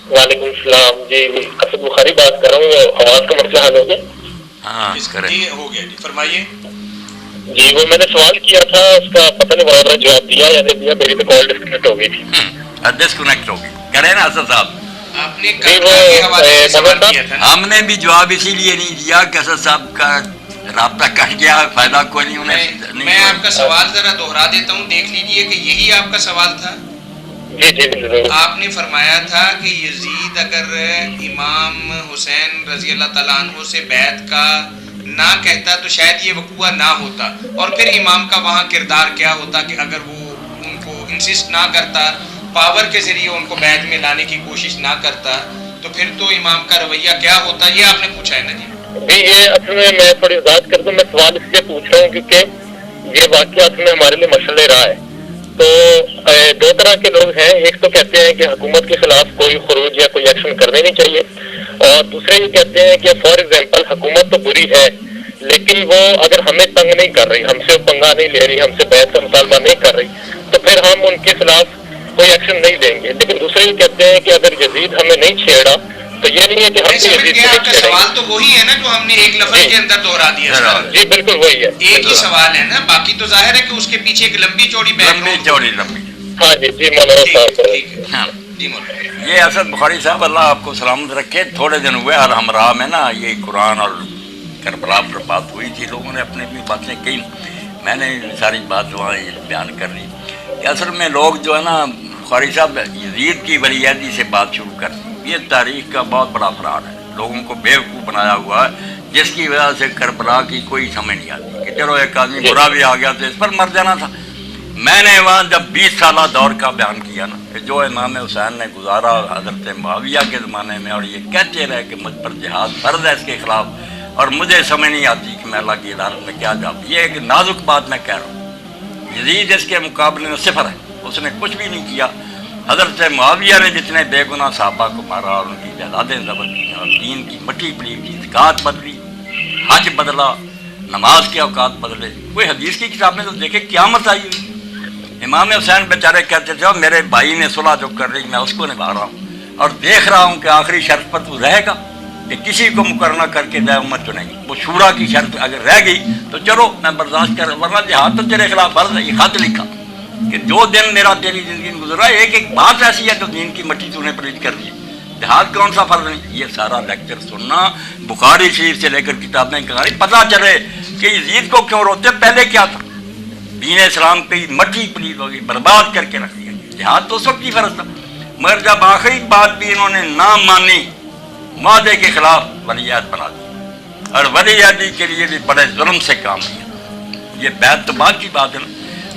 وعلیکم السلام جی، اسد بخاری بات کر رہا ہوں، آواز کا مسئلہ حل ہو گیا؟ ہاں جی ہو گیا جی، فرمائیے. جی وہ میں نے سوال کیا تھا، اس کا پتہ نہیں وہاں جواب دیا یا نہیں دیا، میری تو کال ڈسکنیکٹ ہو گئی تھی. ڈسکنیکٹ ہوگی کرے نا اسد صاحب. آپ نے کربلا کے حوالے سے سوال کیا تھا. ہم نے بھی جواب اسی لیے نہیں دیا کہ اسد صاحب کا رابطہ کٹ گیا، فائدہ کوئی نہیں انہیں. میں آپ کا سوال ذرا دوہرا دیتا ہوں، دیکھ لیجئے کہ یہی آپ کا سوال تھا. جی جی ضرور. آپ نے فرمایا تھا کہ یزید اگر امام حسین رضی اللہ تعالیٰ عنہ سے بیعت کا نہ کہتا تو شاید یہ وقوع نہ ہوتا، اور پھر امام کا وہاں کردار کیا ہوتا کہ اگر وہ ان کو انسسٹ نہ کرتا، پاور کے ذریعے ان کو بیعت میں لانے کی کوشش نہ کرتا، تو پھر تو امام کا رویہ کیا ہوتا، یہ آپ نے پوچھا ہے نا جی. جی یہ اصل میں تھوڑی وضاحت کر دوں، میں سوال اس لیے پوچھ رہا ہوں کیونکہ یہ واقعہ اصل میں ہمارے لیے مشعل راہ ہے. تو دو طرح کے لوگ ہیں، ایک تو کہتے ہیں کہ حکومت کے خلاف کوئی خروج یا کوئی ایکشن کرنے نہیں چاہیے، اور دوسرے یہ کہتے ہیں کہ فار ایگزامپل حکومت تو بری ہے لیکن وہ اگر ہمیں تنگ نہیں کر رہی، ہم سے پنگا نہیں لے رہی، ہم سے بیعت کا مطالبہ نہیں کر رہی، تو پھر ہم ان کے خلاف کوئی ایکشن نہیں لیں گے. لیکن دوسرے یہ کہتے ہیں کہ اگر یزید ہمیں نہیں چھیڑا تو یہ نہیں ہے کہ ہم میں سمجھ گیا، آپ کا سوال تو وہی ہے نا جو ہم نے ایک لفظ کے اندر دوہرا دیا. جی بالکل وہی ہے، ایک ہی سوال ہے نا، باقی تو ظاہر ہے کہ اس کے پیچھے ایک لمبی چوڑی لمبی. ہاں جی جی مولانا صاحب. جی مولانا. یہ اسد بخاری صاحب اللہ آپ کو سلامت رکھے. تھوڑے دن ہوئے اور ہمراہ میں نا یہ قرآن اور کربلا پر بات ہوئی تھی، لوگوں نے اپنی بھی باتیں کہیں، میں نے ساری بات وہاں بیان کر لی کہ اصل میں لوگ جو ہے نا بخاری صاحب یزید کی ولیعہدی سے بات شروع کر دی. یہ تاریخ کا بہت بڑا فرار ہے، لوگوں کو بیوقوف بنایا ہوا ہے، جس کی وجہ سے کربلا کی کوئی سمجھ نہیں آتی کہ چلو ایک آدمی برا بھی آ گیا تو اس پر مر جانا تھا. میں نے وہاں جب 20 سالہ دور کا بیان کیا نا کہ جو امام حسین نے گزارا حضرت معاویہ کے زمانے میں، اور یہ کہتے رہے کہ مجھ پر جہاد فرض ہے اس کے خلاف، اور مجھے سمجھ نہیں آتی کہ میں اللہ کی عدالت میں کیا جاؤں. یہ ایک نازک بات میں کہہ رہا ہوں. یزید اس کے مقابلے میں صفر ہے، اس نے کچھ بھی نہیں کیا. حضرت معاویہ نے جتنے بے گناہ صحابہ کو مارا اور ان کی جائیدادیں ضبط کی اور دین کی مٹی پلی کی، زکوٰۃ بدلی، حج بدلا، نماز کے اوقات بدلے. کوئی حدیث کی کتاب میں تو دیکھے قیامت آئی ہوئی. امام حسین بیچارے کہتے تھے میرے بھائی نے صلح جو کر رہی میں اس کو نبھا رہا ہوں، اور دیکھ رہا ہوں کہ آخری شرط پر تو رہے گا کہ کسی کو مقررہ کر کے دے امت چنے گی. وہ شورا کی شرط اگر رہ گئی تو چلو میں برداشت کر، ورنہ جہاد تو تیرے خلاف فرض ہے. یہ خط لکھا کہ جو دن میرا تیری زندگی میں گزرا، ایک ایک بات ایسی ہے جو دین کی مٹی تو نے پلیت کر دی. جہاد کون سا فرض نہیں. یہ سارا لیکچر سننا، بخاری شریف سے لے کر کتابیں کہانی، پتہ چلے کہ یزید کو کیوں روتے. پہلے کیا تھا؟ دین اسلام پہ مٹی پلیت ہوگی، برباد کر کے رکھ دیا. جہاد تو اس وقت ہی فرض تھا، مگر جب آخری بات بھی انہوں نے نہ مانی، معاہدے کے خلاف ولیعہد بنا دی، اور ولیعہدی کے لیے بھی بڑے ظلم سے کام کیا. یہ بیعت تو بعد کی بات ہے نا.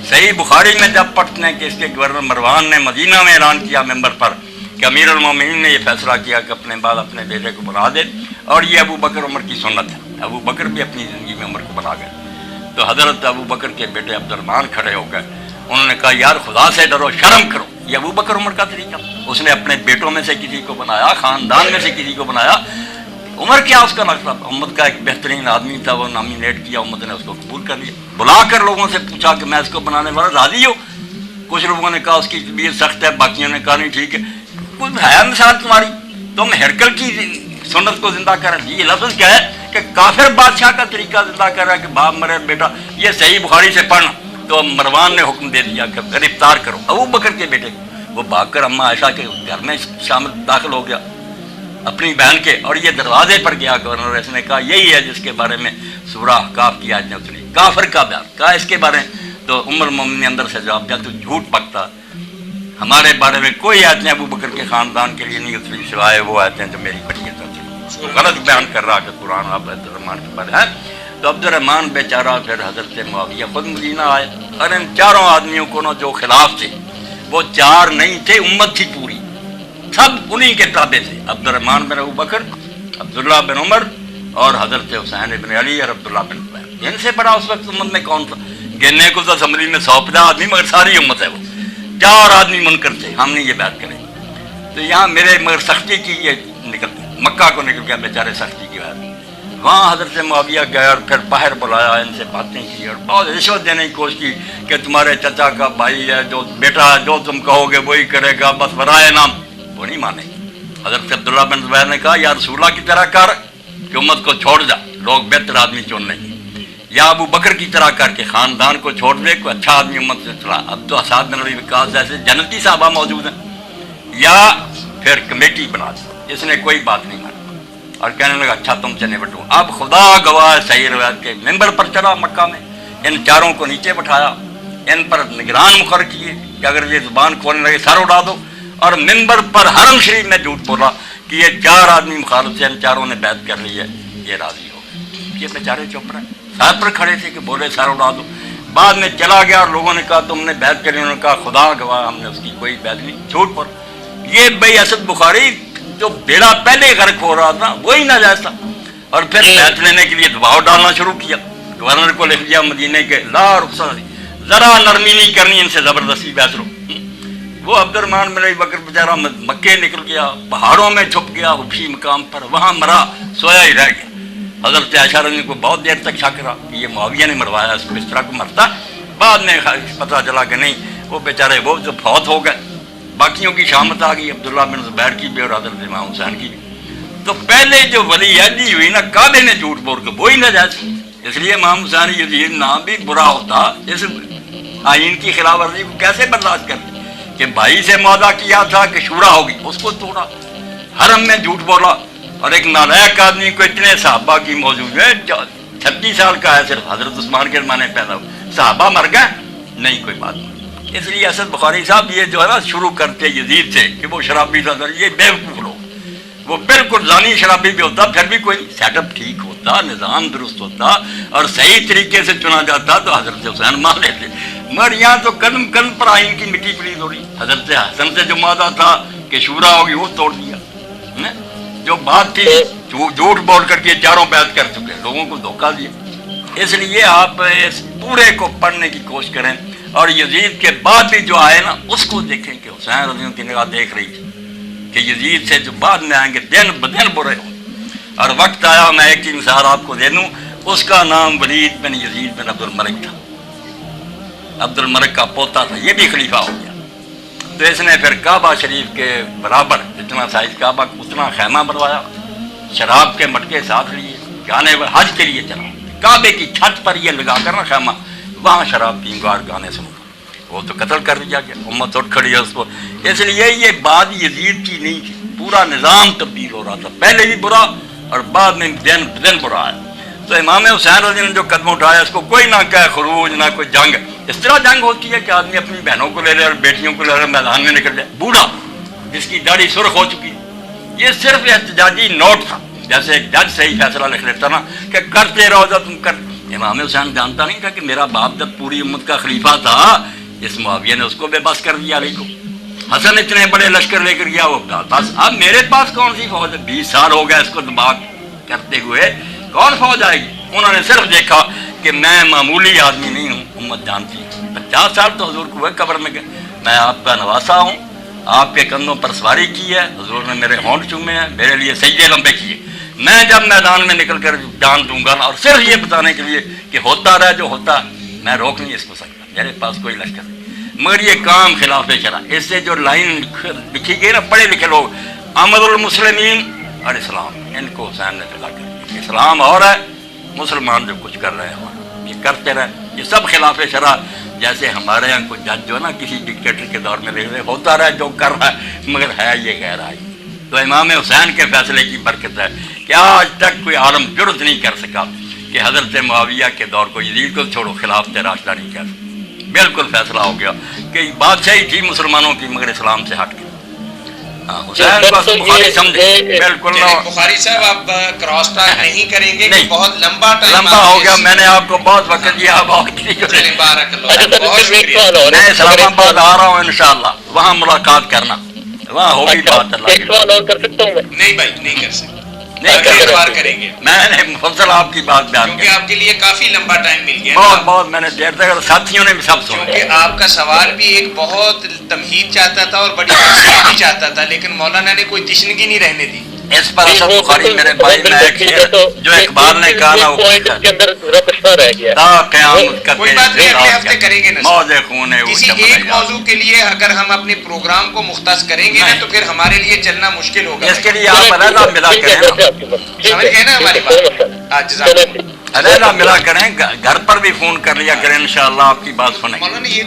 صحیح بخاری میں جب پڑھتے ہیں کہ اس کے گورنر مروان نے مدینہ میں اعلان کیا ممبر پر کہ امیر المومنین نے یہ فیصلہ کیا کہ اپنے بعد اپنے بیٹے کو بنا دے، اور یہ ابو بکر عمر کی سنت ہے. ابو بکر بھی اپنی زندگی میں عمر کو بنا گئے. تو حضرت ابو بکر کے بیٹے عبد الرحمن کھڑے ہو گئے، انہوں نے کہا یار خدا سے ڈرو، شرم کرو. یہ ابو بکر عمر کا طریقہ، اس نے اپنے بیٹوں میں سے کسی کو بنایا، خاندان میں سے کسی کو بنایا. عمر کیا اس کا نقصہ، امت کا ایک بہترین آدمی تھا، وہ نامینیٹ کیا، امت نے اس کو قبول کر لیا. بلا کر لوگوں سے پوچھا کہ میں اس کو بنانے والا راضی ہو. کچھ لوگوں نے کہا اس کی طبیعت سخت ہے، باقیوں نے کہا نہیں ٹھیک ہے. کچھ ہے مثال تمہاری، تم ہرکل کی سنت کو زندہ کر. یہ لفظ کیا ہے کہ کافر بادشاہ کا طریقہ زندہ کر رہا ہے کہ باپ مرے بیٹا. یہ صحیح بخاری سے پڑھنا. تو مروان نے حکم دے دیا کہ گرفتار کرو ابو بکر کے بیٹے. وہ بھاگ کر اما عائشہ کے گھر میں شامل داخل ہو گیا اپنی بہن کے، اور یہ دروازے پر گیا گورنر. اس نے کہا یہی ہے جس کے بارے میں سورہ احقاف کی آیت نے اتری، کافر کا بیان کہا اس کے بارے میں. تو ام المومنین نے اندر سے جواب دیا تو جھوٹ پکتا، ہمارے بارے میں کوئی آیتیں ابو بکر کے خاندان کے لیے نہیں اتری سوائے وہ آیتیں جو میری بڑی اتری. غلط بیان کر رہا کہ قرآن آپ عبد الرحمن کے بارے ہے. تو عبد الرحمن بیچارہ پھر حضرت معاویہ خود مدینہ آئے، اور ان چاروں آدمیوں کو نا جو خلاف تھے، وہ چار نہیں تھے، امت تھی پوری، سب انہی کے تابع تھے. عبد الرحمن بن ابو بکر، عبداللہ بن عمر، اور حضرت حسین بن علی اور عبداللہ بن زبیر. ان سے بڑا اس وقت امت میں کون تھا؟ گننے کو تو اسمبلی میں 150 آدمی، مگر ساری امت ہے وہ. 4 آدمی منکر تھے، ہم نے یہ بات کریں. تو یہاں میرے مگر سختی کی یہ نکل مکہ کو نکل گیا بیچارے سختی کی بات. وہاں حضرت معاویہ گئے اور پھر باہر بلایا، ان سے باتیں کی اور بہت رشوت دینے کی کوشش کی کہ تمہارے چچا کا بھائی ہے، جو بیٹا ہے، جو تم کہو گے وہی کرے گا، بس برائے نام. وہ نہیں مانے. حضرت عبداللہ بن زبیر نے کہا یا رسول اللہ کی طرح کر کہ امت کو چھوڑ جا، لوگ بہتر آدمی چن لیں گے، یا ابو بکر کی طرح کر کے خاندان کو چھوڑ دے، کوئی اچھا آدمی امت سے چلا۔ اب تو اسعد بن ربیع وقاص جیسے جنتی صحابہ موجود ہیں، یا پھر کمیٹی بنا دی، اس نے کوئی بات نہیں مانی اور کہنے لگا اچھا تم سے نپٹوں۔ اب خدا گواہ صحیح روایت کے ممبر پر چڑھا مکہ میں، ان چاروں کو نیچے بٹھایا، ان پر نگران مقرر کیے کہ اگر یہ زبان کھولنے لگے سر اڑا دو، اور ممبر پر حرم شریف میں جھوٹ بولا کہ یہ 4 آدمی مخالف سے، ان چاروں نے بیعت کر لی ہے، یہ راضی ہو گئے۔ یہ بیچارے چپ رہے، سر پر کھڑے تھے کہ بولے سر اڑا دو۔ بعد میں چلا گیا اور لوگوں نے کہا تم نے بیعت کر لی، انہوں نے کہا خدا گواہ ہم نے اس کی کوئی بیعت نہیں، جھوٹ بول۔ یہ بھائی اسد بخاری جو بیڑا پہلے غرق ہو رہا تھا وہی ناجائز تھا، اور پھر بیعت لینے کے لیے دباؤ ڈالنا شروع کیا۔ گورنر کو لکھ دیا مدینے کے، لا رخصت، ذرا نرمی نہیں کرنی ان سے، زبردستی بیعت لو۔ وہ عبد الرحمن بن ابی بکر بیچارہ مکے نکل گیا، پہاڑوں میں چھپ گیا حبشی مقام پر، وہاں مرا، سویا ہی رہ گیا۔ حضرت عائشہ رضی اللہ عنہا کو بہت دیر تک شک رہا کہ یہ معاویہ نے مروایا اس کو، اس طرح کو مرتا۔ بعد میں پتہ چلا کہ نہیں، وہ بیچارے وہ جو فوت ہو گئے۔ باقیوں کی شامت آ گئی، عبداللہ بن زبیر کی بھی اور حضرت امام حسین کی بھی۔ تو پہلے جو ولی عہدی ہوئی نا کعبے نے جھوٹ بول کے، وہی ناجائز، اس لیے امام حسین یزید نام بھی برا ہوتا، اس آئین کی خلاف ورزی کو کیسے برداشت کرتے کہ بھائی سے معاہدہ کیا تھا کہ شورا ہوگی، اس کو توڑا، حرم میں جھوٹ بولا، اور ایک نالائق آدمی کو اتنے صحابہ کی موجود ہے، 36 سال کا ہے صرف، حضرت عثمان کے زمانے پیدا ہوا، صحابہ مر گئے نہیں، کوئی بات نہیں۔ اس لیے اسد بخاری صاحب یہ جو ہے نا شروع کرتے یزید سے کہ وہ شرابی تھا، یہ بیوقوف لوگ، وہ بالکل زانی شرابی بھی ہوتا، پھر بھی کوئی سیٹ اپ ٹھیک ہوتا، نظام درست ہوتا اور صحیح طریقے سے چنا جاتا تو حضرت حسین مان لیتے، مگر یہاں تو قدم قدم پر آئین کی مٹی پلیز ہو رہی۔ حضرت حسن سے جو معاہدہ تھا کہ شورا ہوگی وہ توڑ دیا، جو بات تھی جھوٹ بول کر کے چاروں بیعت کر چکے، لوگوں کو دھوکہ دیا۔ اس لیے آپ اس پورے کو پڑھنے کی کوشش کریں، اور یزید کے بعد بھی جو آئے نا اس کو دیکھیں کہ حسین رضی اللہ کی نگاہ دیکھ رہی تھی کہ یزید سے جو بعد میں آئیں گے دن بدن برے ہوں، اور وقت آیا، میں ایک چیز مثال آپ کو دے دوں، اس کا نام ولید بن یزید بن عبد الملک تھا، عبد الملک کا پوتا تھا، یہ بھی خلیفہ ہو گیا۔ تو اس نے پھر کعبہ شریف کے برابر جتنا سائز کعبہ اتنا خیمہ بنوایا، شراب کے مٹکے ساتھ لیے، گانے حج کے لیے چلا، کعبے کی چھت پر یہ لگا کر نا خیمہ، وہاں شراب پی گا اور گانے سن، وہ تو قتل کر دیا گیا، امت اٹھ کھڑی ہے اس کو۔ اس لیے یہ بات یزید کی نہیں تھی، پورا نظام تبدیل ہو رہا تھا، پہلے بھی برا اور بعد میں دن بدن برا ہے۔ تو امام حسین رضی نے جو قدم اٹھایا اس کو کوئی نہ کہے خروج، نہ کوئی جنگ۔ اس طرح جنگ ہوتی ہے کہ آدمی اپنی بہنوں کو لے لے اور بیٹیوں کو لے لے میدان میں نکل جائے، بوڑھا جس کی داڑھی سرخ ہو چکی، یہ صرف احتجاجی نوٹ تھا، جیسے ایک جج صحیح فیصلہ لکھ لیتا نا کہ کرتے رہو جو تم کر۔ امام حسین جانتا نہیں تھا کہ میرا باپ جب پوری امت کا خلیفہ تھا، اس معاویہ نے اس کو بے بس کر دیا علی کو۔ حسن اتنے بڑے لشکر لے کر گیا، وہ بس اب میرے پاس کون سی فوج ہے، 20 سال ہو گیا اس کو دباغ کرتے ہوئے، کون فوج آئے گی؟ انہوں نے صرف دیکھا کہ میں معمولی آدمی نہیں ہوں، امت جانتی ہے، 50 سال تو حضور کو ہوئے قبر میں گئے، میں آپ کا نواسا ہوں، آپ کے کندھوں پر سواری کی ہے، حضور نے میرے ہونٹ چومے ہیں، میرے لیے سجدے لمبے کیے، میں جب میدان میں نکل کر جان دوں گا نا، اور صرف یہ بتانے کے لیے کہ ہوتا رہے جو ہوتا، میں روک نہیں اس کو سکتا، میرے پاس کوئی لشکر نہیں۔ مگر یہ کام خلاف شرع، اس سے جو لائن لکھی گئی نا پڑھے لکھے لوگ، امر المسلمین اور اسلام، ان کو حسین نے جلا کر، اسلام اور ہے، مسلمان جو کچھ کر رہے ہیں یہ کرتے رہے، یہ سب خلاف شرع۔ جیسے ہمارے یہاں کوئی جج جو ہے نا کسی ڈکٹیٹر کے دور میں دیکھ رہے ہوتا رہا جو کر رہا ہے، مگر ہے یہ غیر آئی۔ تو امام حسین کے فیصلے کی برکت ہے کہ آج تک کوئی عالم جرت نہیں کر سکا کہ حضرت معاویہ کے دور کو، یزید کو چھوڑو، خلاف راشدہ نہیں کر سکتا، بالکل فیصلہ ہو گیا کہ بادشاہی تھی مسلمانوں کی مگر اسلام سے ہٹ کے۔ حسین کو بخاری سمجھے بالکل نہ۔ بخاری صاحب آپ کراس ٹاک نہیں کریں گے کہ بہت لمبا ٹائم لمبا ہو گیا، میں نے آپ کو بہت وقت دیا، بہت بارک اللہ، بہت شکریہ۔ میں اسلام آباد آ رہا ہوں انشاءاللہ، وہاں ملاقات کرنا، وہاں ہوگی بات۔ اللہ ایک سوال اور کر سکتا ہوں میں؟ نہیں بھائی نہیں کر سکتے، نہیں بار کریں گے، میں نے مفصل آپ کی بات بیان کیونکہ کی، آپ کے لیے کافی لمبا ٹائم مل گیا، بہت بہت میں نے دیر تک، ساتھیوں نے بھی سب سنا، کیونکہ آپ کا سوال بھی ایک بہت تمہید چاہتا تھا اور بڑی تفصیل بھی چاہتا تھا، لیکن مولانا نے کوئی تشنگی نہیں رہنے دی۔ اس پر اصل بخاری میرے بھائی میں ایک شعر جو اقبال نے کہا نا، پوائنٹ کے اندر رپشنا رہ گیا تا قیامت کا کوئی بات نہیں، اگلے ہفتے کریں گے نا موج خونے کسی ایک موضوع کے لیے اگر ہم اپنے پروگرام کو مختص کریں گے نا تو پھر ہمارے لیے چلنا مشکل ہوگا. اس کے لیے آپ علیحدہ ملا کریں نا، سمجھ گئے نا ہماری بات. جزاک اللہ. علیحدہ ملا کریں، گھر پر بھی فون کر لیا کریں، انشاءاللہ آپ کی بات سنیں گے. مولانا یہ